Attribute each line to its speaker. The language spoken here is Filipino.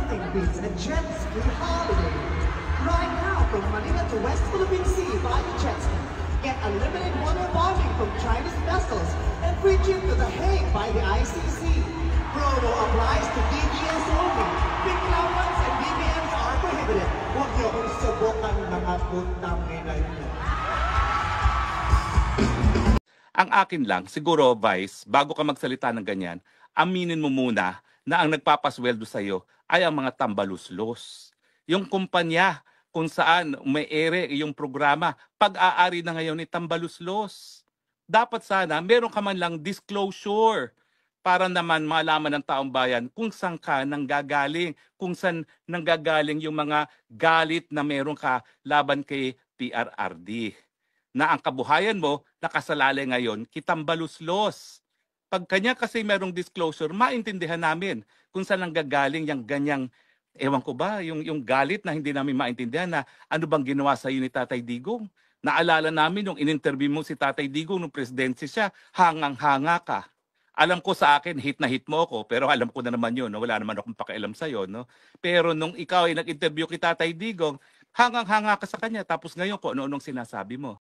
Speaker 1: Nothing beats a jet ski holiday. Right now, from Manila to West Philippine Sea via jet ski. Get unlimited water bombing from Chinese vessels and free trip to The Hague by the ICC. Promo applies to DBS only. Big allowance and BBMs are prohibited. Huwag niyo kong subukan mga putang ina niyo.
Speaker 2: Ang akin lang, siguro, Vice, bago ka magsalita ng ganyan, aminin mo muna na ang nagpapasweldo sa'yo ay ang mga tambaluslos. Yung kumpanya kung saan may ere yung programa, pag-aari na ngayon ni tambaluslos. Dapat sana meron ka man lang disclosure para naman malaman ng taong bayan kung saan ka nanggagaling, kung saan nanggagaling yung mga galit na meron ka laban kay PRRD. Na ang kabuhayan mo nakasalalay ngayon kitambaluslos. Pag kanya kasi merong disclosure, maintindihan namin kung saan nanggagaling yung ganyang, ewan ko ba, yung galit na hindi namin maintindihan na ano bang ginawa sa iyo ni Tatay Digong. Naalala namin nung in-interview mo si Tatay Digong nung presidency siya, hangang-hanga ka. Alam ko sa akin, hit na hit mo ako, pero alam ko na naman yun, no? Wala naman akong pakialam sa'yo. No? Pero nung ikaw ay nag-interview kay Tatay Digong, hangang-hanga ka sa kanya, tapos ngayon ko ano-anong sinasabi mo.